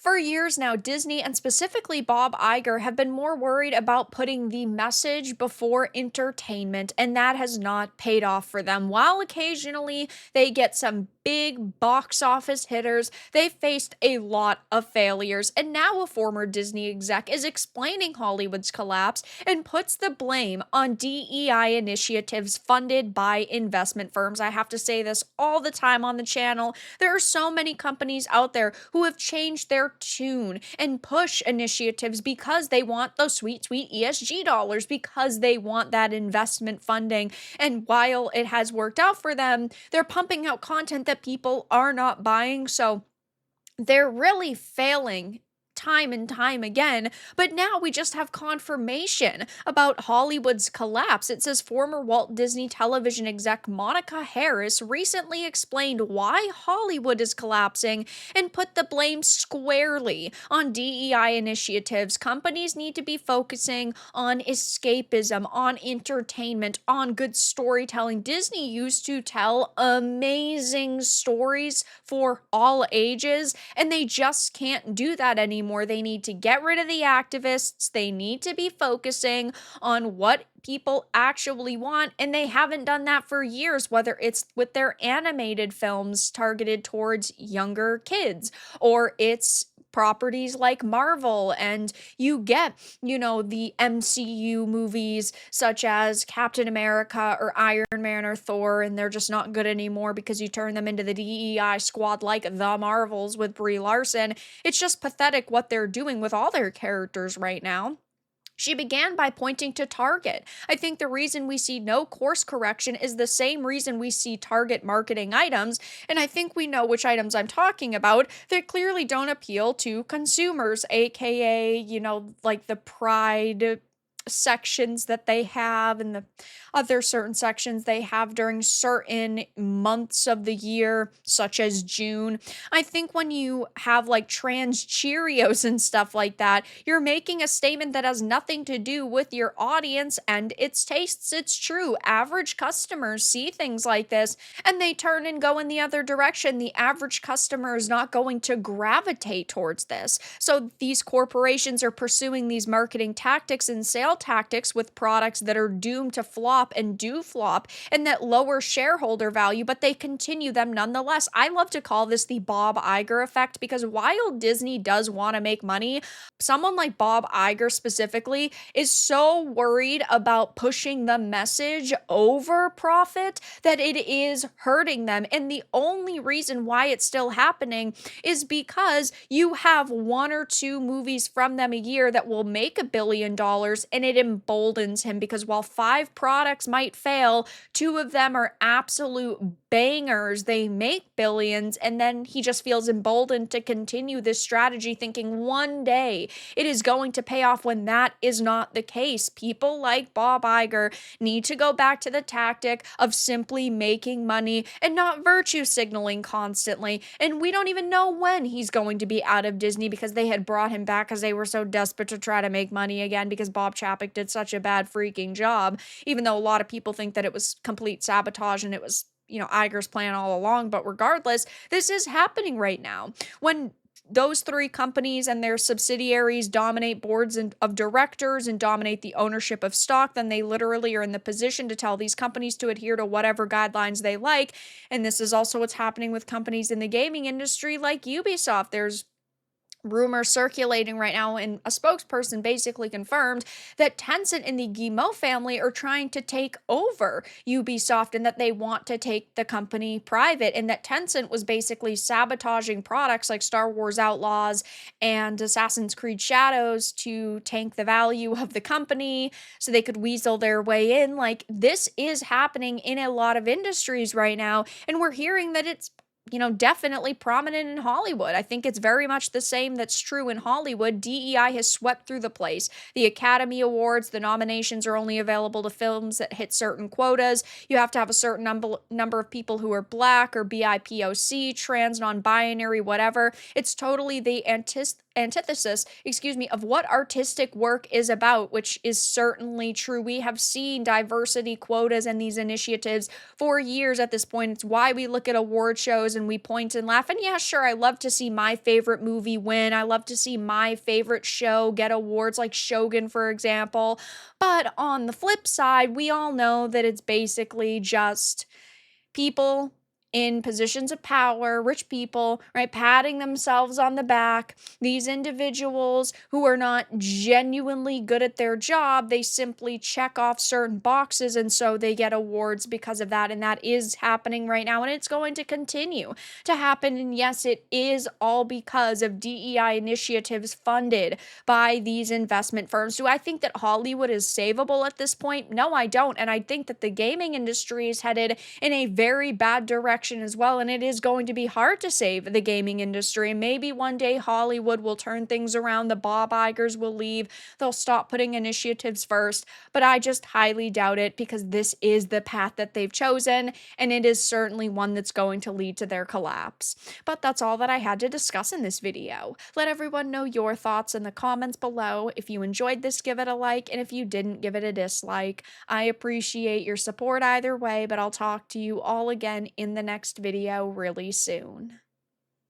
For years now, Disney and specifically Bob Iger have been more worried about putting the message before entertainment, and that has not paid off for them. While occasionally they get some big box office hitters, they've faced a lot of failures. And now a former Disney exec is explaining Hollywood's collapse and puts the blame on DEI initiatives funded by investment firms. I have to say this all the time on the channel. There are so many companies out there who have changed their tune and push initiatives because they want those sweet, sweet ESG dollars, because they want that investment funding. And while it has worked out for them, they're pumping out content that people are not buying. So they're really failing time and time again, but now we just have confirmation about Hollywood's collapse. It says former Walt Disney Television exec Monica Harris recently explained why Hollywood is collapsing and put the blame squarely on DEI initiatives. Companies need to be focusing on escapism, on entertainment, on good storytelling. Disney used to tell amazing stories for all ages, and they just can't do that anymore. They need to get rid of the activists. They need to be focusing on what people actually want, and they haven't done that for years, whether it's with their animated films targeted towards younger kids, or it's properties like Marvel, and you get, the MCU movies such as Captain America or Iron Man or Thor, and they're just not good anymore because you turn them into the DEI squad like the Marvels with Brie Larson. It's just pathetic what they're doing with all their characters right now. She began by pointing to Target. I think the reason we see no course correction is the same reason we see Target marketing items, and I think we know which items I'm talking about, that clearly don't appeal to consumers, aka, like the Pride sections that they have and the other certain sections they have during certain months of the year, such as June. I think when you have like trans Cheerios and stuff like that, you're making a statement that has nothing to do with your audience and its tastes. It's true. Average customers see things like this and they turn and go in the other direction. The average customer is not going to gravitate towards this. So these corporations are pursuing these marketing tactics and sales tactics with products that are doomed to flop and do flop and that lower shareholder value, but they continue them nonetheless. I love to call this the Bob Iger effect, because while Disney does want to make money, someone like Bob Iger specifically is so worried about pushing the message over profit that it is hurting them. And the only reason why it's still happening is because you have one or two movies from them a year that will make $1 billion, and it emboldens him, because while 5 products might fail, 2 of them are absolute bangers. They make billions, and then he just feels emboldened to continue this strategy, thinking one day it is going to pay off, when that is not the case. People like Bob Iger need to go back to the tactic of simply making money and not virtue signaling constantly. And we don't even know when he's going to be out of Disney, because they had brought him back because they were so desperate to try to make money again, because Bob Chapek did such a bad freaking job, even though a lot of people think that it was complete sabotage and it was, Iger's plan all along. But regardless, this is happening right now. When those 3 companies and their subsidiaries dominate boards of directors and dominate the ownership of stock, then they literally are in the position to tell these companies to adhere to whatever guidelines they like. And this is also what's happening with companies in the gaming industry like Ubisoft. There's rumor circulating right now, and a spokesperson basically confirmed that Tencent and the Guillemot family are trying to take over Ubisoft, and that they want to take the company private, and that Tencent was basically sabotaging products like Star Wars Outlaws and Assassin's Creed Shadows to tank the value of the company so they could weasel their way in. Like, this is happening in a lot of industries right now, and we're hearing that it's definitely prominent in Hollywood. I think it's very much the same that's true in Hollywood. DEI has swept through the place. The Academy Awards, the nominations are only available to films that hit certain quotas. You have to have a certain number of people who are Black or BIPOC, trans, non-binary, whatever. It's totally the antithesis, excuse me, of what artistic work is about, which is certainly true. We have seen diversity quotas and these initiatives for years at this point. It's why we look at award shows and we point and laugh. And yeah, sure, I love to see my favorite movie win. I love to see my favorite show get awards like Shogun, for example. But on the flip side, we all know that it's basically just people in positions of power, rich people, right, patting themselves on the back. These individuals who are not genuinely good at their job, they simply check off certain boxes and so they get awards because of that. And that is happening right now and it's going to continue to happen. And yes, it is all because of DEI initiatives funded by these investment firms. Do I think that Hollywood is savable at this point? No, I don't. And I think that the gaming industry is headed in a very bad direction as well. And it is going to be hard to save the gaming industry. Maybe one day Hollywood will turn things around. The Bob Igers will leave. They'll stop putting initiatives first. But I just highly doubt it because this is the path that they've chosen. And it is certainly one that's going to lead to their collapse. But that's all that I had to discuss in this video. Let everyone know your thoughts in the comments below. If you enjoyed this, give it a like. And if you didn't, give it a dislike. I appreciate your support either way, but I'll talk to you all again in the next video really soon.